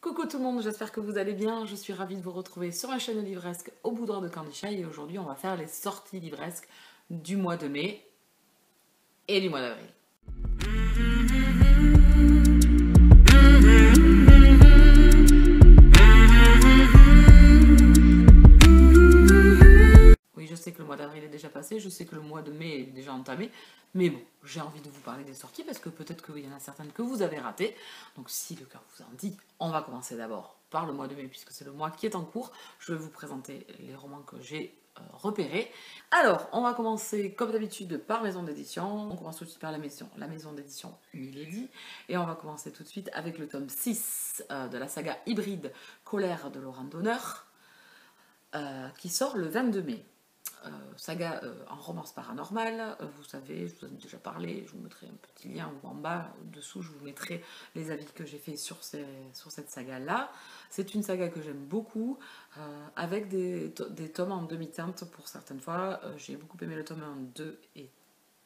Coucou tout le monde, j'espère que vous allez bien. Je suis ravie de vous retrouver sur ma chaîne livresque au boudoir de Candy Shy et aujourd'hui on va faire les sorties livresques du mois de mai et du mois d'avril. Oui, je sais que le mois d'avril est déjà passé, je sais que le mois de mai est déjà entamé, mais bon, j'ai envie de vous parler des sorties parce que peut-être qu'il y en a certaines que vous avez ratées. Donc si le cœur vous en dit, on va commencer d'abord par le mois de mai puisque c'est le mois qui est en cours. Je vais vous présenter les romans que j'ai repérés. Alors, on va commencer comme d'habitude par maison d'édition. On commence tout de suite par la maison d'édition Milady. Et on va commencer tout de suite avec le tome 6 de la saga hybride Colère de Laurent Donner qui sort le 22 mai. Saga en romance paranormale, vous savez, je vous en ai déjà parlé, je vous mettrai un petit lien en bas, dessous je vous mettrai les avis que j'ai fait sur cette saga-là. C'est une saga que j'aime beaucoup, avec des tomes en demi-teinte pour certaines fois. J'ai beaucoup aimé le tome 1, 2 et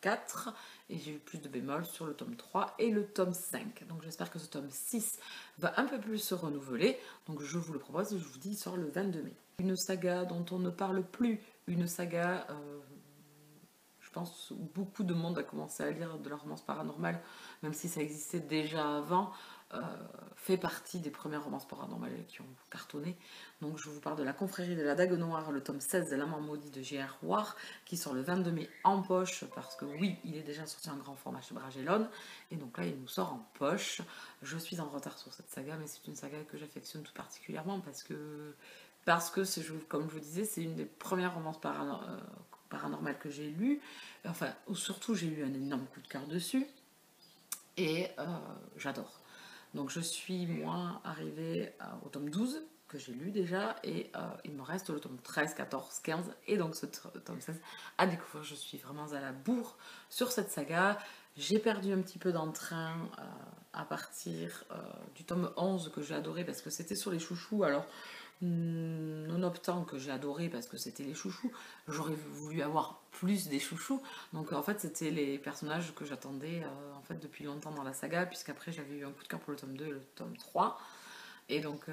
4, et j'ai eu plus de bémol sur le tome 3 et le tome 5. Donc j'espère que ce tome 6 va un peu plus se renouveler, donc je vous le propose, je vous dis, il sort le 22 mai. Une saga dont on ne parle plus, une saga, je pense, où beaucoup de monde a commencé à lire de la romance paranormale, même si ça existait déjà avant, fait partie des premières romances paranormales qui ont cartonné. Donc je vous parle de La Confrérie de la Dague Noire, le tome 16 de L'Amant Maudit de J.R. Ward, qui sort le 22 mai en poche, parce que oui, il est déjà sorti en grand format chez Bragellon, et donc là il nous sort en poche. Je suis en retard sur cette saga, mais c'est une saga que j'affectionne tout particulièrement, parce que comme je vous disais, c'est une des premières romances paranormales que j'ai lues, enfin, surtout j'ai eu un énorme coup de cœur dessus, et j'adore. Donc je suis, moi, arrivée au tome 12, que j'ai lu déjà, et il me reste le tome 13, 14, 15, et donc ce tome 16 à découvrir. Je suis vraiment à la bourre sur cette saga. J'ai perdu un petit peu d'entrain à partir du tome 11 que j'ai adoré parce que c'était sur les chouchous. Alors, Nonobstant que j'ai adoré parce que c'était les chouchous, j'aurais voulu avoir plus des chouchous. Donc en fait c'était les personnages que j'attendais en fait depuis longtemps dans la saga, puisqu'après j'avais eu un coup de cœur pour le tome 2 et le tome 3. Et donc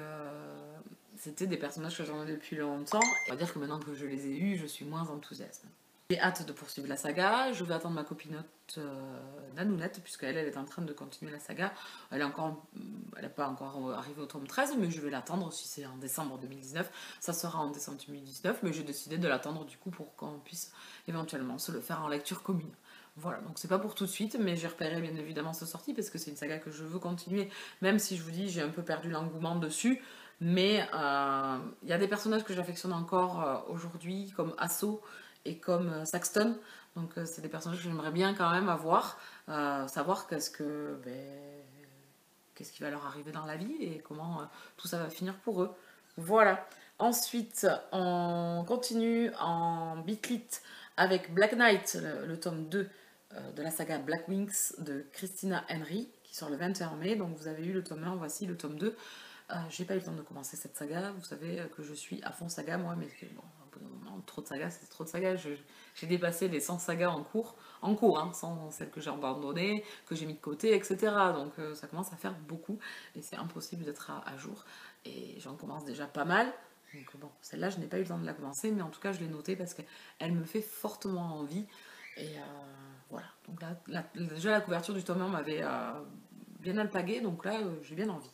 c'était des personnages que j'attendais depuis longtemps. On va dire que maintenant que je les ai eus, je suis moins enthousiaste. J'ai hâte de poursuivre la saga. Je vais attendre ma copinote Nanounette, puisqu'elle est en train de continuer la saga. Elle n'est pas encore arrivée au tome 13, mais je vais l'attendre. Si c'est en décembre 2019, ça sera en décembre 2019. Mais j'ai décidé de l'attendre du coup pour qu'on puisse éventuellement se le faire en lecture commune. Voilà, donc c'est pas pour tout de suite, mais j'ai repéré bien évidemment ce sortie parce que c'est une saga que je veux continuer, même si je vous dis j'ai un peu perdu l'engouement dessus. Mais il y a des personnages que j'affectionne encore aujourd'hui, comme Asso et comme Saxton. Donc c'est des personnages que j'aimerais bien quand même avoir, savoir qu'est-ce qui va leur arriver dans la vie et comment tout ça va finir pour eux. Voilà. Ensuite, on continue en bitlit avec Black Knight, le tome 2 de la saga Black Wings de Christina Henry, qui sort le 21 mai. Donc vous avez eu le tome 1, voici le tome 2. J'ai pas eu le temps de commencer cette saga, vous savez que je suis à fond saga moi, mais bon, au bout d'un moment, trop de sagas, c'est trop de sagas. J'ai dépassé les 100 sagas en cours hein, sans celles que j'ai abandonnées, que j'ai mis de côté, etc. Donc ça commence à faire beaucoup et c'est impossible d'être à jour. Et j'en commence déjà pas mal. Donc bon, celle-là, je n'ai pas eu le temps de la commencer, mais en tout cas, je l'ai notée parce qu'elle me fait fortement envie. Et voilà, donc là, déjà la couverture du tome 1 m'avait bien alpagué, donc là, j'ai bien envie.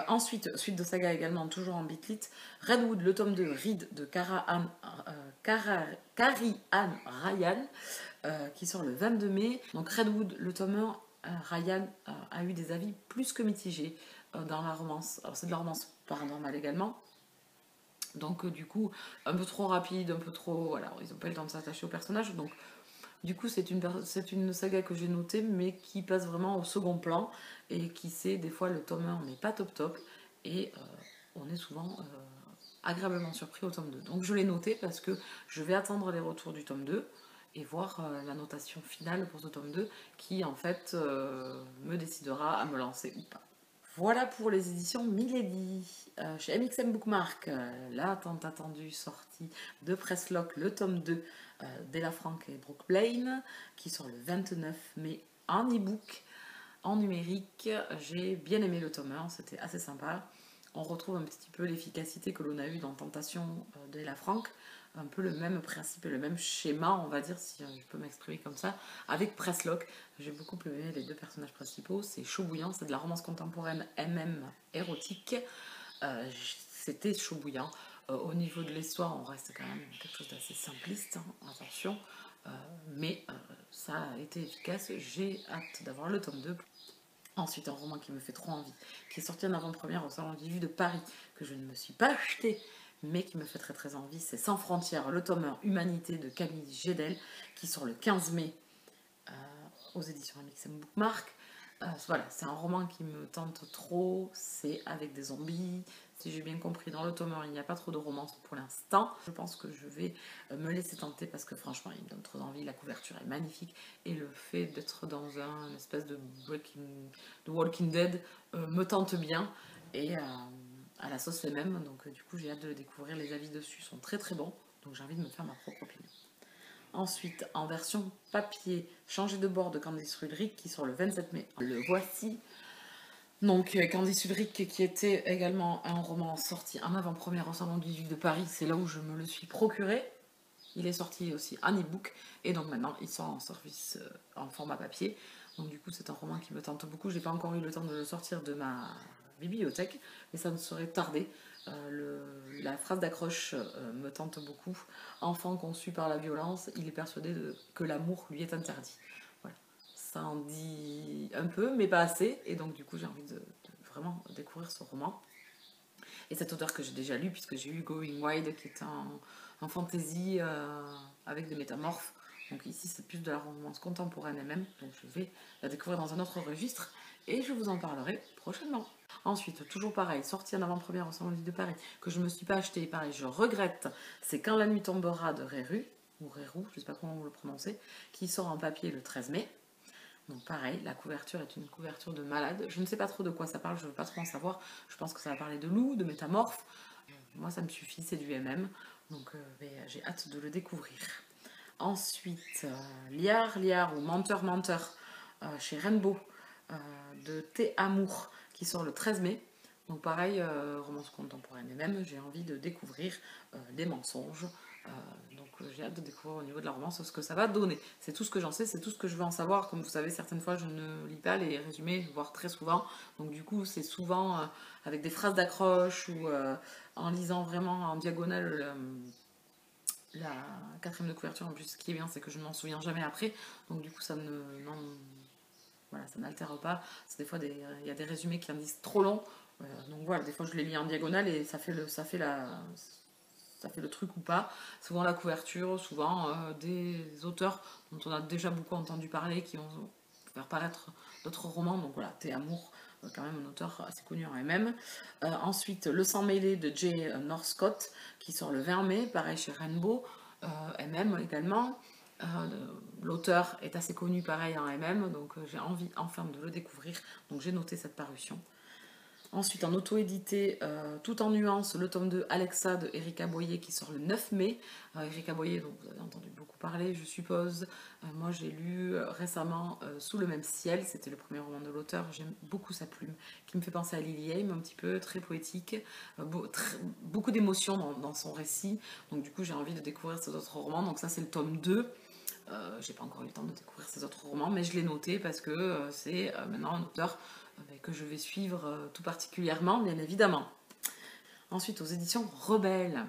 Ensuite, suite de saga également, toujours en bitlit, Redwood, le tome 2, Reed de Carrie-Anne Ryan, qui sort le 22 mai. Donc Redwood, le tome 1, Ryan a eu des avis plus que mitigés dans la romance. Alors c'est de la romance paranormale également. Donc du coup, un peu trop rapide, un peu trop... Voilà, ils n'ont pas eu le temps de s'attacher au personnage, donc... Du coup, c'est une saga que j'ai notée, mais qui passe vraiment au second plan, et qui sait, des fois, le tome 1, on n'est pas top, et on est souvent agréablement surpris au tome 2. Donc je l'ai noté parce que je vais attendre les retours du tome 2, et voir la notation finale pour ce tome 2, qui, en fait, me décidera à me lancer ou pas. Voilà pour les éditions Milady. Chez MXM Bookmark, la tant attendue sortie de Presslock, le tome 2 d'Ella Frank et Brooke Blaine, qui sort le 29 mai en e-book. En numérique, j'ai bien aimé le tome 1, c'était assez sympa. On retrouve un petit peu l'efficacité que l'on a eu dans Tentation d'Ella Frank, un peu le même principe et le même schéma, on va dire, si je peux m'exprimer comme ça, avec Presslock. J'ai beaucoup aimé les deux personnages principaux, c'est chaud bouillant, c'est de la romance contemporaine MM érotique. C'était chaud bouillant. Au niveau de l'histoire, on reste quand même quelque chose d'assez simpliste, hein, attention, mais ça a été efficace. J'ai hâte d'avoir le tome 2. Ensuite, un roman qui me fait trop envie, qui est sorti en avant-première au Salon du Livre de Paris, que je ne me suis pas acheté, mais qui me fait très très envie, c'est Sans frontières, le tome 1 Humanité de Camille Gédel, qui sort le 15 mai aux éditions Amix Bookmark. Voilà, c'est un roman qui me tente trop, c'est avec des zombies. Si j'ai bien compris, dans le tome 1, il n'y a pas trop de romance pour l'instant. Je pense que je vais me laisser tenter parce que franchement, il me donne trop envie. La couverture est magnifique et le fait d'être dans une espèce de Walking Dead me tente bien et à la sauce les mêmes. Donc du coup, j'ai hâte de le découvrir. Les avis dessus sont très très bons, donc j'ai envie de me faire ma propre opinion. Ensuite, en version papier, Changer de bord de Candice Rudrick qui sort le 27 mai. Le voici. Donc, Candice Ulrich, qui était également un roman sorti en avant-première au Salon du Livre de Paris, c'est là où je me le suis procuré. Il est sorti aussi en e-book et donc maintenant il sort en service en format papier. Donc du coup c'est un roman qui me tente beaucoup. J'ai pas encore eu le temps de le sortir de ma bibliothèque, mais ça ne saurait tarder. La phrase d'accroche me tente beaucoup. Enfant conçu par la violence, il est persuadé que l'amour lui est interdit. Voilà. Ça en dit un peu, mais pas assez. Et donc du coup j'ai envie de vraiment découvrir ce roman. Et cet auteur que j'ai déjà lu, puisque j'ai eu Going Wild, qui est en fantasy avec des métamorphes. Donc ici, c'est plus de la romance contemporaine et même. Donc je vais la découvrir dans un autre registre et je vous en parlerai prochainement. Ensuite, toujours pareil, sortie en avant-première au Salon du Livre de Paris, que je ne me suis pas acheté, pareil, je regrette, c'est Quand la nuit tombera de Réru, ou Rérou, je ne sais pas comment vous le prononcez, qui sort en papier le 13 mai. Donc pareil, la couverture est une couverture de malade. Je ne sais pas trop de quoi ça parle, je ne veux pas trop en savoir. Je pense que ça va parler de loup, de métamorphes. Moi, ça me suffit, c'est du MM. Donc j'ai hâte de le découvrir. Ensuite, Liard ou Menteur chez Rainbow de Thé Amour qui sort le 13 mai. Donc pareil, romance contemporaine et même, j'ai envie de découvrir des mensonges. Donc j'ai hâte de découvrir au niveau de la romance ce que ça va donner. C'est tout ce que j'en sais, c'est tout ce que je veux en savoir. Comme vous savez, certaines fois je ne lis pas les résumés, voire très souvent. Donc du coup c'est souvent avec des phrases d'accroche ou en lisant vraiment en diagonale la quatrième de couverture. En plus ce qui est bien c'est que je ne m'en souviens jamais après. Donc du coup ça voilà, ça n'altère pas. Des fois, il y a des résumés qui en disent trop long. Donc voilà, des fois, je les lis en diagonale et ça fait le truc ou pas. Souvent la couverture, souvent des auteurs dont on a déjà beaucoup entendu parler, qui vont faire paraître d'autres romans. Donc voilà, Thé Amour, quand même un auteur assez connu en MM. Ensuite, Le sang mêlé de Jay Northcott, qui sort le 20 mai, pareil chez Rainbow, MM également. L'auteur est assez connu pareil en MM, donc j'ai envie enfin de le découvrir, donc j'ai noté cette parution. Ensuite, en auto-édité, tout en nuances, le tome 2 Alexa de Erika Boyer qui sort le 9 mai. Erika Boyer, dont vous avez entendu beaucoup parler, je suppose. Moi, j'ai lu récemment Sous le même ciel, c'était le premier roman de l'auteur. J'aime beaucoup sa plume, qui me fait penser à Lily Aim un petit peu, très poétique, beaucoup d'émotions dans son récit. Donc, du coup, j'ai envie de découvrir ces autres romans. Donc, ça, c'est le tome 2. J'ai pas encore eu le temps de découvrir ces autres romans, mais je l'ai noté parce que c'est maintenant un auteur que je vais suivre tout particulièrement, bien évidemment. Ensuite, aux éditions Rebelle,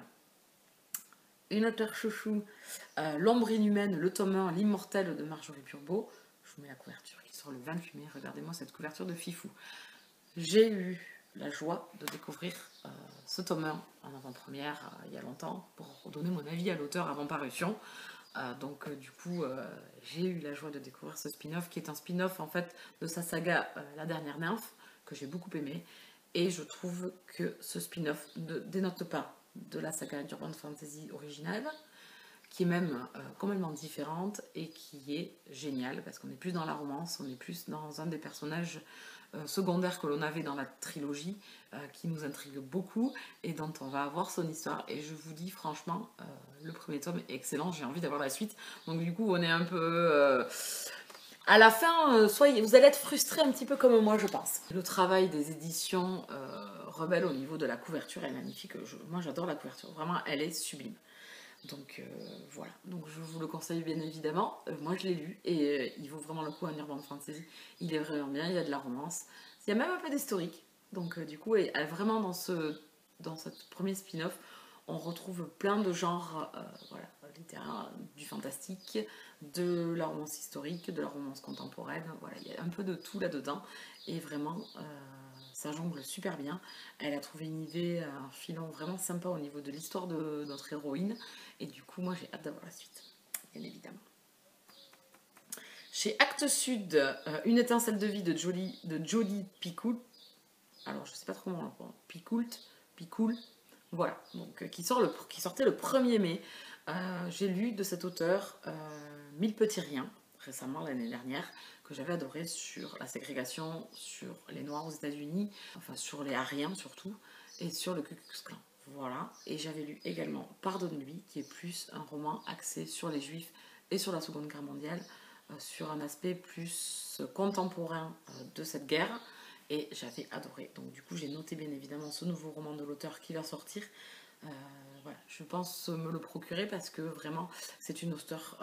une auteure chouchou, L'ombre inhumaine, le tome 1, L'immortel de Marjorie Purbeau. Je vous mets la couverture qui sort le 28 mai. Regardez-moi cette couverture de fifou. J'ai eu la joie de découvrir ce tome 1 en avant-première il y a longtemps pour donner mon avis à l'auteur avant parution. Donc du coup j'ai eu la joie de découvrir ce spin-off qui est un spin-off en fait de sa saga La Dernière Nymphe que j'ai beaucoup aimé et je trouve que ce spin-off ne dénote pas de la saga d'Urban Fantasy originale qui est même complètement différente et qui est géniale parce qu'on est plus dans la romance, on est plus dans un des personnages secondaires que l'on avait dans la trilogie qui nous intrigue beaucoup et dont on va avoir son histoire. Et je vous dis franchement, le premier tome est excellent, j'ai envie d'avoir la suite. Donc du coup, on est un peu À la fin, vous allez être frustrés un petit peu comme moi, je pense. Le travail des éditions Rebelle au niveau de la couverture est magnifique. Moi, j'adore la couverture. Vraiment, elle est sublime. Donc voilà, donc je vous le conseille bien évidemment. Moi je l'ai lu et il vaut vraiment le coup, un Urban Fantasy. Il est vraiment bien, il y a de la romance. Il y a même un peu d'historique. Donc du coup, vraiment dans ce premier spin-off, on retrouve plein de genres voilà, littéraires, du fantastique, de la romance historique, de la romance contemporaine. Voilà, il y a un peu de tout là-dedans. Et vraiment, ça jongle super bien. Elle a trouvé une idée, un filon vraiment sympa au niveau de l'histoire de notre héroïne. Et du coup, moi, j'ai hâte d'avoir la suite, bien évidemment. Chez Actes Sud, Une étincelle de vie de Jodie Picoult. Alors, je sais pas trop comment on l'entend. Picoult. Voilà, donc qui sortait le 1er mai. J'ai lu de cet auteur Mille petits riens, récemment l'année dernière, que j'avais adoré sur la ségrégation, sur les Noirs aux États-Unis, enfin sur les Aryens surtout, et sur le Ku Klux Klan. Voilà, et j'avais lu également Pardonne-lui, qui est plus un roman axé sur les Juifs et sur la Seconde Guerre mondiale, sur un aspect plus contemporain de cette guerre, et j'avais adoré. Donc du coup, j'ai noté bien évidemment ce nouveau roman de l'auteur qui va sortir. Voilà, je pense me le procurer parce que vraiment, c'est une auteure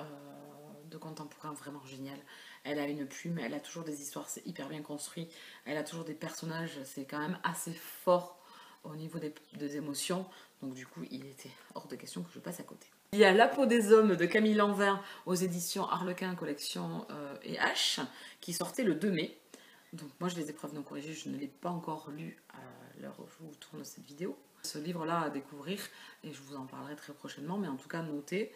de contemporain vraiment géniale. Elle a une plume, elle a toujours des histoires, c'est hyper bien construit. Elle a toujours des personnages, c'est quand même assez fort au niveau des émotions. Donc du coup, il était hors de question que je passe à côté. Il y a La peau des hommes de Camille Lanvin aux éditions Harlequin Collection et H qui sortait le 2 mai. Donc moi, je les épreuves non corrigées, je ne l'ai pas encore lu à l'heure où je vous tourne cette vidéo. Ce livre-là à découvrir et je vous en parlerai très prochainement, mais en tout cas, notez,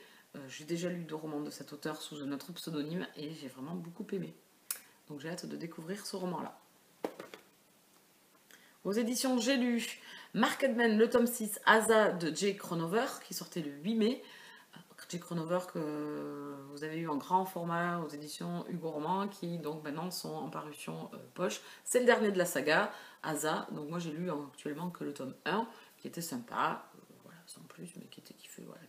j'ai déjà lu 2 romans de cet auteur sous un autre pseudonyme et j'ai vraiment beaucoup aimé. Donc j'ai hâte de découvrir ce roman-là. Aux éditions J'ai lu Marketman, le tome 6, Asa de Jay Cronover, qui sortait le 8 mai. Jay Cronover que vous avez eu en grand format aux éditions Hugo Roman, qui donc maintenant sont en parution poche. C'est le dernier de la saga, Asa. Donc moi j'ai lu actuellement que le tome 1, qui était sympa, voilà, sans plus, mais qui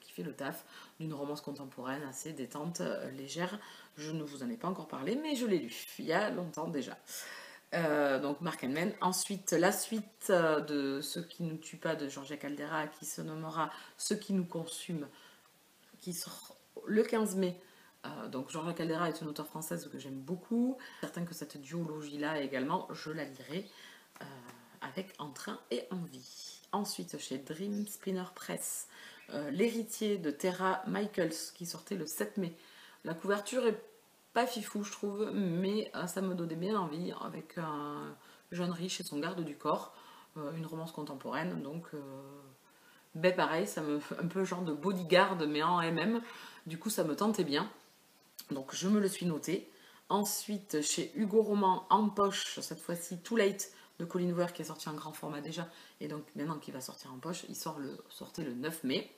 fait le taf d'une romance contemporaine assez détente, légère. Je ne vous en ai pas encore parlé, mais je l'ai lu il y a longtemps déjà. Donc Mark Men. Ensuite, la suite de Ce qui ne tue pas de Georgia Caldera, qui se nommera Ce qui nous consume, qui sort le 15 mai. Donc Georgia Caldera est une auteure française que j'aime beaucoup. Certain que cette duologie-là également, je la lirai avec entrain et envie. Ensuite, chez Dream Spinner Press, L'héritier de Tara Michaels, qui sortait le 7 mai. La couverture est pas fifou, je trouve, mais ça me donnait bien envie, avec un jeune riche et son garde du corps, une romance contemporaine, donc ben pareil, ça me fait un peu genre de bodyguard, mais en MM, du coup ça me tentait bien, donc je me le suis noté. Ensuite, chez Hugo Roman, en poche, cette fois-ci Too Late de Colin Ware, qui est sorti en grand format déjà, et donc maintenant qui va sortir en poche, il sortait le 9 mai.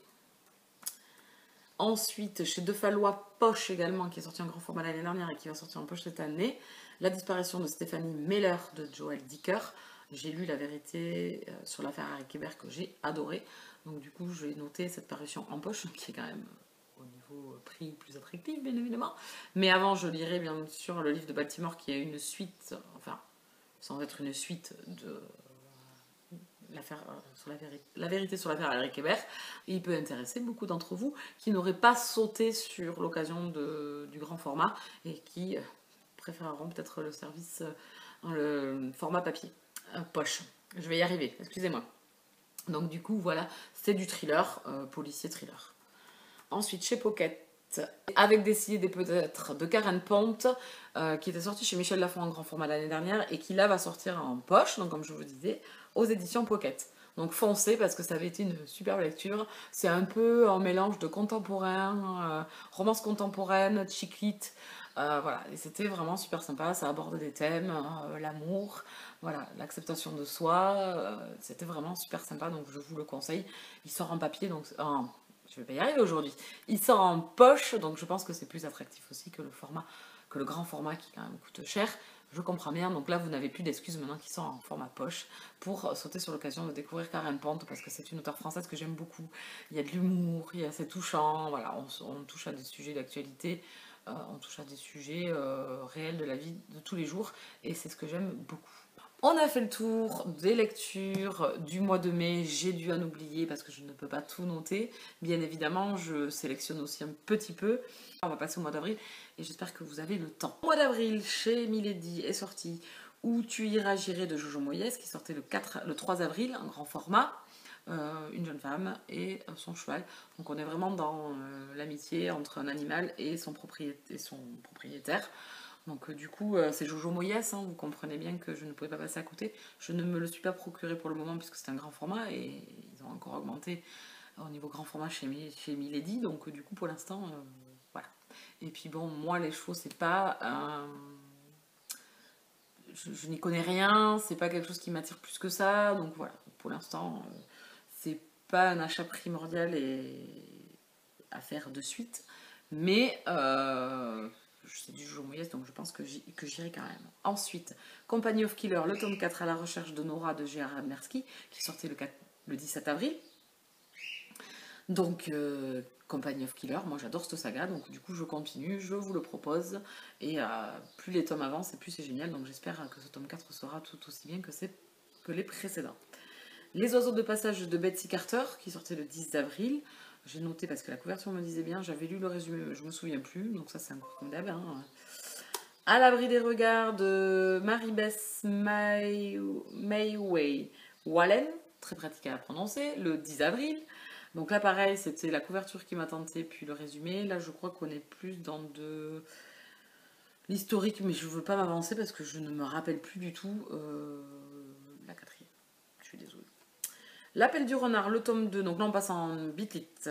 Ensuite, chez De Fallois Poche également, qui est sorti en grand format l'année dernière et qui va sortir en poche cette année, La disparition de Stéphanie Meller de Joël Dicker. J'ai lu La vérité sur l'affaire Harry Kéber que j'ai adoré. Donc du coup, je vais noter cette parution en poche, qui est quand même au niveau prix plus attractif, bien évidemment. Mais avant, je lirai bien sûr le livre de Baltimore, qui est une suite, enfin, sans être une suite de l'affaire sur la vérité sur l'affaire Harry Kéber. Il peut intéresser beaucoup d'entre vous qui n'auraient pas sauté sur l'occasion du grand format et qui préféreront peut-être le service le format papier poche. Je vais y arriver, excusez-moi. Donc du coup voilà, c'est du thriller, policier thriller. Ensuite chez Pocket, Avec des idées peut-être de Karen Ponte, qui était sorti chez Michel Lafon en grand format l'année dernière et qui là va sortir en poche, donc comme je vous disais, aux éditions Pocket. Donc foncez parce que ça avait été une superbe lecture. C'est un peu un mélange de contemporain, romance contemporaine, chick lit. Voilà, et c'était vraiment super sympa. Ça aborde des thèmes, l'amour, voilà, l'acceptation de soi. C'était vraiment super sympa, donc je vous le conseille. Il sort en papier, donc je vais pas y arriver aujourd'hui. Il sort en poche, donc je pense que c'est plus attractif aussi que le grand format qui quand même coûte cher. Je comprends bien, donc là vous n'avez plus d'excuses maintenant qui sont en format poche pour sauter sur l'occasion de découvrir Karen Ponte, parce que c'est une auteure française que j'aime beaucoup. Il y a de l'humour, c'est touchant, voilà, on touche à des sujets d'actualité on touche à des sujets réels de la vie de tous les jours et c'est ce que j'aime beaucoup. On a fait le tour des lectures du mois de mai, j'ai dû en oublier parce que je ne peux pas tout noter. Bien évidemment, je sélectionne aussi un petit peu. On va passer au mois d'avril et j'espère que vous avez le temps. Au mois d'avril, chez Milady est sorti Où tu iras, j'irai de Jojo Moyes qui sortait le 3 avril, en grand format. Une jeune femme et son cheval. Donc on est vraiment dans l'amitié entre un animal et son propriétaire. Donc du coup, c'est Jojo Moyes, hein, vous comprenez bien que je ne pouvais pas passer à côté. Je ne me le suis pas procuré pour le moment puisque c'est un grand format et ils ont encore augmenté au niveau grand format chez Milady. Donc du coup, pour l'instant, voilà. Et puis bon, moi les chevaux, c'est pas... je n'y connais rien, c'est pas quelque chose qui m'attire plus que ça. Donc voilà, pour l'instant, c'est pas un achat primordial à faire de suite. Mais c'est du Jojo Moyes, donc je pense que j'irai quand même. Ensuite, Company of Killer, le tome 4 à la recherche de Nora de Gérard Mersky, qui sortait le 17 avril. Donc, Company of Killer, moi j'adore cette saga, donc du coup je continue, je vous le propose. Et plus les tomes avancent, et plus c'est génial, donc j'espère que ce tome 4 sera tout aussi bien que les précédents. Les oiseaux de passage de Betsy Carter, qui sortait le 10 avril. J'ai noté parce que la couverture me disait bien, j'avais lu le résumé, je me souviens plus, donc ça c'est un coup comme d'hab. Hein. À l'abri des regards de Marie-Beth Mayway Wallen, très pratique à prononcer, le 10 avril. Donc là pareil, c'était la couverture qui m'a tenté, puis le résumé. Là je crois qu'on est plus dans de l'historique, mais je ne veux pas m'avancer parce que je ne me rappelle plus du tout la quatrième. Je suis désolée. L'appel du renard, le tome 2, donc là on passe en Beat It.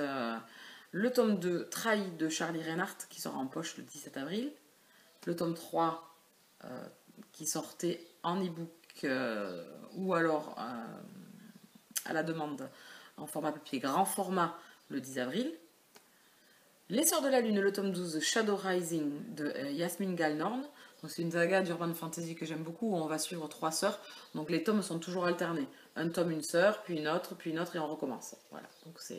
Le tome 2, Trahi de Charlie Reinhardt, qui sera en poche le 17 avril. Le tome 3, qui sortait en e-book ou alors à la demande en format papier grand format le 10 avril. Les Sœurs de la Lune, le tome 12, Shadow Rising de Yasmine Gallnorn. C'est une saga d'urban fantasy que j'aime beaucoup où on va suivre 3 sœurs. Donc les tomes sont toujours alternés. Un tome, une sœur, puis une autre et on recommence. Voilà, donc ça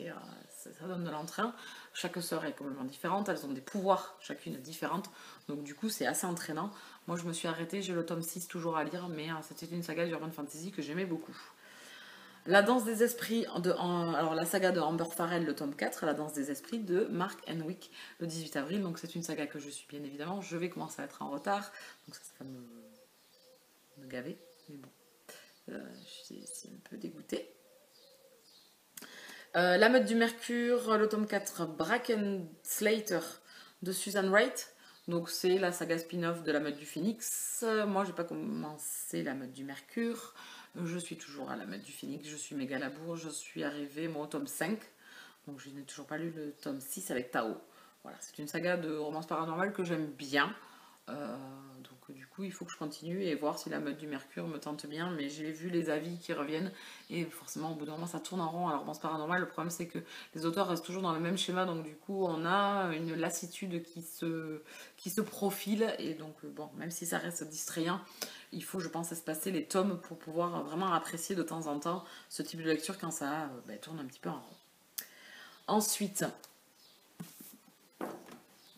donne de l'entrain. Chaque sœur est complètement différente, elles ont des pouvoirs chacune différentes. Donc du coup c'est assez entraînant. Moi je me suis arrêtée, j'ai le tome 6 toujours à lire, mais c'était une saga d'urban fantasy que j'aimais beaucoup. La danse des esprits, alors la saga de Amber Farrell, le tome 4, La danse des esprits de Mark Henwick, le 18 avril. Donc c'est une saga que je suis bien évidemment. Je vais commencer à être en retard, donc ça va me gaver. Mais bon, je suis un peu dégoûtée. La meute du Mercure, le tome 4, Bracken Slater de Susan Wright. Donc c'est la saga spin-off de la meute du Phénix. Moi j'ai pas commencé la meute du Mercure. Je suis toujours à la meute du Phénix, je suis méga labour, je suis arrivée moi au tome 5, donc je n'ai toujours pas lu le tome 6 avec Tao. Voilà, c'est une saga de romance paranormale que j'aime bien, donc du coup il faut que je continue et voir si la meute du Mercure me tente bien, mais j'ai vu les avis qui reviennent et forcément au bout d'un moment ça tourne en rond à la romance paranormale. Le problème c'est que les auteurs restent toujours dans le même schéma, donc du coup on a une lassitude qui se profile et donc bon, même si ça reste distrayant, il faut, je pense, espacer les tomes pour pouvoir vraiment apprécier de temps en temps ce type de lecture quand ça tourne un petit peu en rond. Ensuite,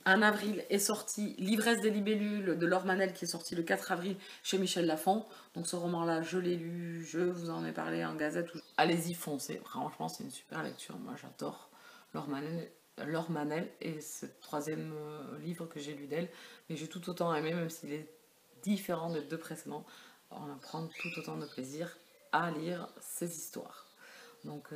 en avril est sorti L'ivresse des libellules de Laure Manel qui est sorti le 4 avril chez Michel Lafon. Donc ce roman-là, je l'ai lu, je vous en ai parlé en gazette. Allez-y, foncez. Franchement, c'est une super lecture. Moi, j'adore Laure Manel et c'est le troisième livre que j'ai lu d'elle. Mais j'ai tout autant aimé, même s'il est différent des deux précédents. On prend tout autant de plaisir à lire ces histoires. Donc,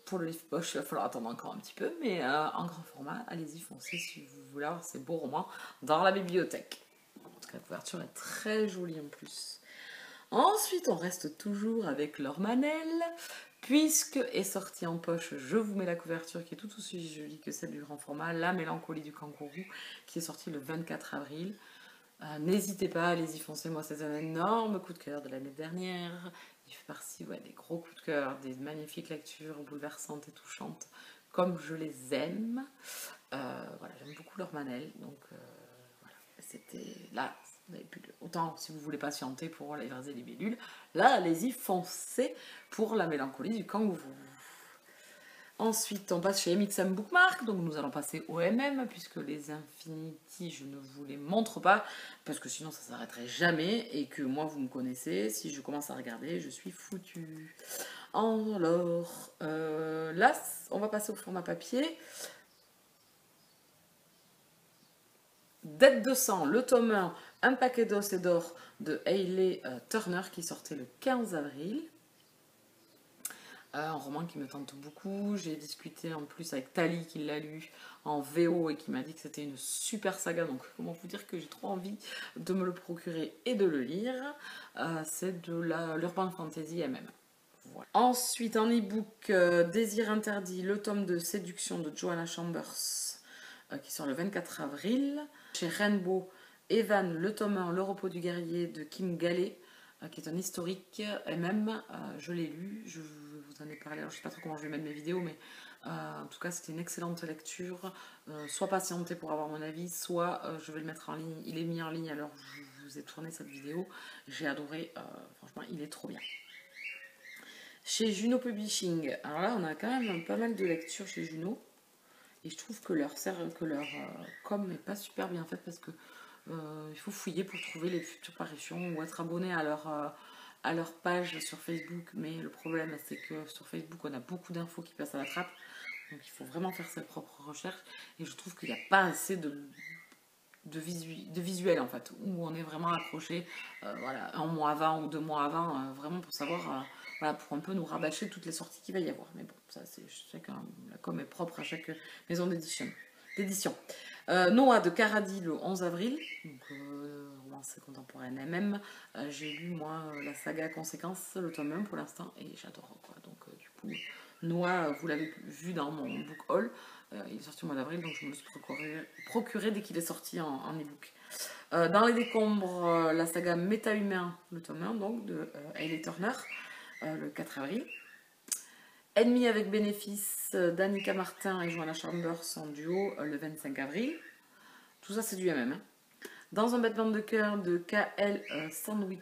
pour le livre poche, il va falloir attendre encore un petit peu, mais en grand format, allez-y, foncez si vous voulez avoir ces beaux romans dans la bibliothèque. En tout cas, la couverture est très jolie en plus. Ensuite, on reste toujours avec Laure Manel, puisque est sortie en poche, je vous mets la couverture qui est tout aussi jolie que celle du grand format, La mélancolie du kangourou, qui est sortie le 24 avril. N'hésitez pas, allez-y, foncez. Moi, c'est un énorme coup de cœur de l'année dernière. Il fait partie des gros coups de cœur, des magnifiques lectures bouleversantes et touchantes, comme je les aime. Voilà, j'aime beaucoup Laure Manel, donc voilà, c'était là. Vous avez pu, autant si vous voulez patienter pour Les Vers et les Libellules, là allez-y, foncez pour La mélancolie du kangourou. Ensuite, on passe chez MXM Bookmark, donc nous allons passer au MM, puisque les Infinity, je ne vous les montre pas, parce que sinon ça s'arrêterait jamais, et que moi, vous me connaissez, si je commence à regarder, je suis foutue. Alors, là, on va passer au format papier. Dette de sang, le tome 1, Un paquet d'os et d'or de Hayley Turner, qui sortait le 15 avril. Un roman qui me tente beaucoup. J'ai discuté en plus avec Tali qui l'a lu en VO et qui m'a dit que c'était une super saga. Donc comment vous dire que j'ai trop envie de me le procurer et de le lire. C'est de l'Urban Fantasy MM. Voilà. Ensuite en e-book, Désir interdit, le tome de séduction de Joanna Chambers qui sort le 24 avril. Chez Rainbow, Evan, le tome 1, Le repos du guerrier de Kim Gallet, qui est un historique MM. Je l'ai lu, je vous en ai parlé, alors je ne sais pas trop comment je vais mettre mes vidéos, mais en tout cas c'était une excellente lecture. Soit patienter pour avoir mon avis, soit je vais le mettre en ligne. Il est mis en ligne alors je vous ai tourné cette vidéo. J'ai adoré, franchement il est trop bien. Chez Juno Publishing, alors là on a quand même pas mal de lectures chez Juno. Et je trouve que leur com n'est pas super bien faite parce que il faut fouiller pour trouver les futures parutions ou être abonné à leur page sur Facebook. Mais le problème, c'est que sur Facebook, on a beaucoup d'infos qui passent à la trappe. Donc il faut vraiment faire ses propres recherches. Et je trouve qu'il n'y a pas assez de visuel en fait, où on est vraiment accroché voilà, un mois avant ou 2 mois avant, vraiment pour savoir, voilà, pour un peu nous rabâcher toutes les sorties qu'il va y avoir. Mais bon, ça je sais que la com est propre à chaque maison d'édition. Noah de Karadi le 11 avril, donc romance contemporaine MM. J'ai lu moi la saga Conséquences, le tome 1 pour l'instant, et j'adore quoi. Donc du coup, Noah, vous l'avez vu dans mon book haul. Il est sorti au mois d'avril, donc je me le suis procuré dès qu'il est sorti en e-book. Dans les décombres, la saga Méta-Humain, le tome 1, donc, de Hayley Turner, le 4 avril. Ennemi avec bénéfice, Danica Martin et Joanna Chambers en duo, le 25 avril. Tout ça, c'est du MM. Hein. Dans un battement de cœur de K.L. Sandwick,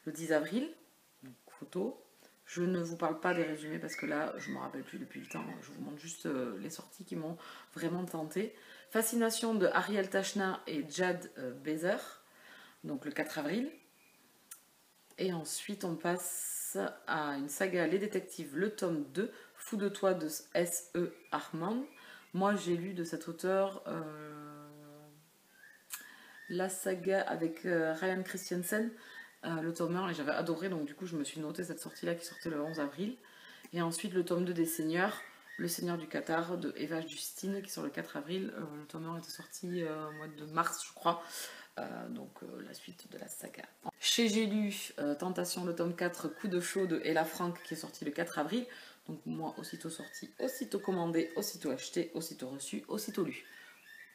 le 10 avril. Donc, photo. Je ne vous parle pas des résumés parce que là, je ne me rappelle plus depuis le temps. Je vous montre juste les sorties qui m'ont vraiment tenté. Fascination de Ariel Tachna et Jad Bezer, donc le 4 avril. Et ensuite, on passe à une saga Les Détectives, le tome 2, Fou de toi de S.E. Armand. Moi, j'ai lu de cet auteur la saga avec Ryan Christensen. Le tome 1 et j'avais adoré, donc du coup je me suis noté cette sortie là qui sortait le 11 avril. Et ensuite le tome 2 des Seigneurs, Le Seigneur du Qatar de Eva Justine qui sort le 4 avril. Le tome 1 était sorti au mois de mars je crois, donc la suite de la saga. Chez J'ai lu Tentation, le tome 4, Coup de chaud de Ella Frank qui est sorti le 4 avril. Donc moi aussitôt sorti, aussitôt commandé, aussitôt acheté, aussitôt reçu, aussitôt lu.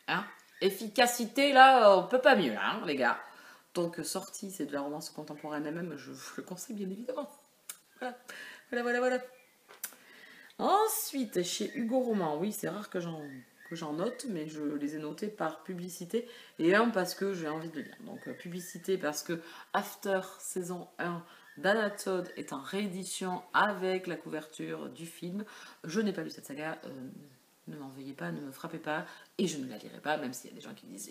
Hein, efficacité là, on peut pas mieux hein les gars. Donc sortie, c'est de la romance contemporaine même, je vous le conseille bien évidemment. Voilà. Ensuite, chez Hugo Roman, oui, c'est rare que j'en note, mais je les ai notés par publicité. Et un parce que j'ai envie de le lire. Donc publicité parce que After saison 1 d'Anna Todd est en réédition avec la couverture du film. Je n'ai pas lu cette saga. Ne m'en veuillez pas, ne me frappez pas, et je ne la lirai pas, même s'il y a des gens qui disent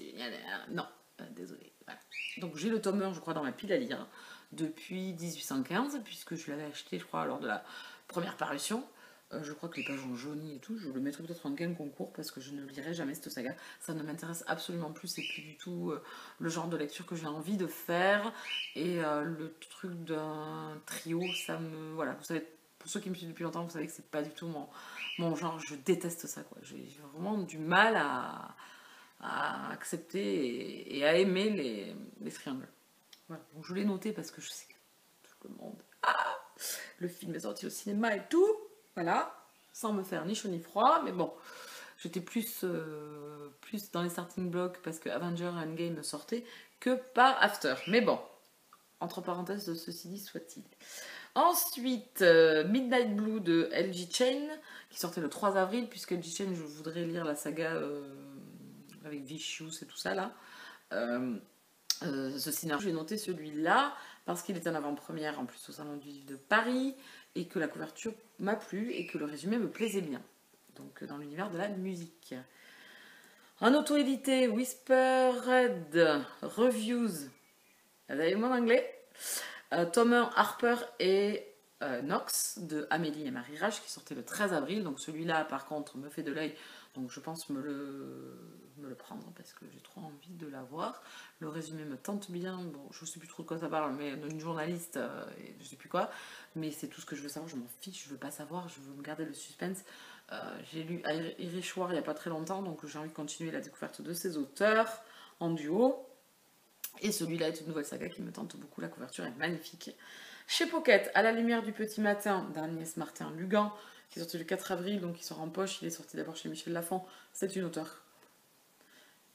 non, désolé. Voilà. Donc j'ai le tome 1, je crois, dans ma pile à lire depuis 1815, puisque je l'avais acheté, je crois, lors de la première parution. Je crois que les pages ont jauni et tout. Je le mettrai peut-être en gain concours parce que je ne lirai jamais cette saga. Ça ne m'intéresse absolument plus. C'est plus du tout le genre de lecture que j'ai envie de faire. Et le truc d'un trio, ça me. Voilà, vous savez, pour ceux qui me suivent depuis longtemps, vous savez que c'est pas du tout mon genre. Je déteste ça, quoi. J'ai vraiment du mal à accepter et à aimer les triangles. Voilà. Donc je l'ai noté parce que je sais que tout le monde. Ah, le film est sorti au cinéma et tout. Voilà, sans me faire ni chaud ni froid, mais bon, j'étais plus dans les starting blocks parce que Avenger Endgame sortait que par After. Mais bon, entre parenthèses, de ceci dit soit-il. Ensuite, Midnight Blue de LG Chain, qui sortait le 3 avril, puisque LG Chain, je voudrais lire la saga avec Vicious et tout ça là. Ce scénario, j'ai noté celui-là parce qu'il est en avant-première en plus au Salon du Livre de Paris et que la couverture m'a plu et que le résumé me plaisait bien. donc dans l'univers de la musique. En auto-édité, Whispered Reviews, vous avez mon anglais, tome 1, Harper et Knox de Amélie et Marie Rach qui sortait le 13 avril. Donc celui-là par contre me fait de l'œil, donc je pense me le prendre parce que j'ai trop envie de l'avoir. Le résumé me tente bien, bon je sais plus trop de quoi ça parle, mais d'une journaliste et je sais plus quoi, mais c'est tout ce que je veux savoir, je m'en fiche, je veux pas savoir, je veux me garder le suspense. J'ai lu Irish War il n'y a pas très longtemps, donc j'ai envie de continuer la découverte de ces auteurs en duo. Et celui-là est une nouvelle saga qui me tente beaucoup, la couverture est magnifique. Chez Pocket, À la lumière du petit matin d'Agnès Martin-Lugan, qui est sorti le 4 avril, donc il sort en poche. Il est sorti d'abord chez Michel Lafon. C'est une auteure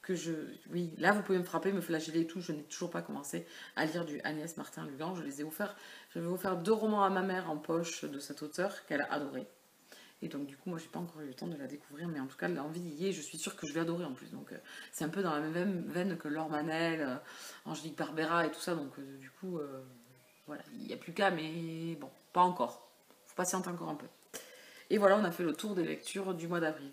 que je... Oui, là vous pouvez me frapper, me flageller et tout. Je n'ai toujours pas commencé à lire du Agnès Martin-Lugan. Je les ai offerts. J'avais offert 2 romans à ma mère en poche de cet auteur qu'elle a adoré. Et donc du coup, moi, j'ai pas encore eu le temps de la découvrir, mais en tout cas, l'envie y est. Je suis sûre que je vais adorer en plus. Donc c'est un peu dans la même veine que Laure Manel, Angélique Barbera et tout ça. Donc du coup... Voilà, il n'y a plus qu'à, mais bon, pas encore. Faut patienter encore un peu. Et voilà, on a fait le tour des lectures du mois d'avril.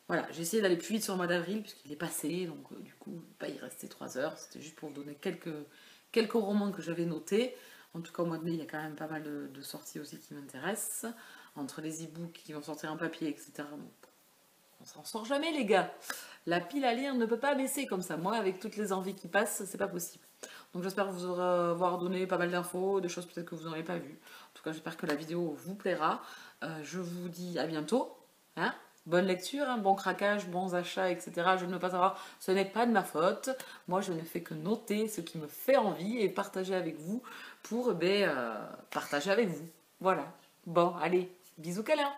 Voilà, j'ai essayé d'aller plus vite sur le mois d'avril, puisqu'il est passé, donc du coup, pas y rester 3 heures. C'était juste pour vous donner quelques romans que j'avais notés. En tout cas, au mois de mai, il y a quand même pas mal de sorties aussi qui m'intéressent. Entre les e-books qui vont sortir en papier, etc. Donc, on s'en sort jamais, les gars. La pile à lire ne peut pas baisser comme ça. Moi, avec toutes les envies qui passent, c'est pas possible. Donc j'espère vous avoir donné pas mal d'infos, des choses peut-être que vous n'aurez pas vues. En tout cas, j'espère que la vidéo vous plaira. Je vous dis à bientôt. Hein, bonne lecture, hein, bon craquage, bons achats, etc. Je ne veux pas savoir, ce n'est pas de ma faute. Moi, je ne fais que noter ce qui me fait envie et partager avec vous pour partager avec vous. Voilà. Bon, allez, bisous câlins.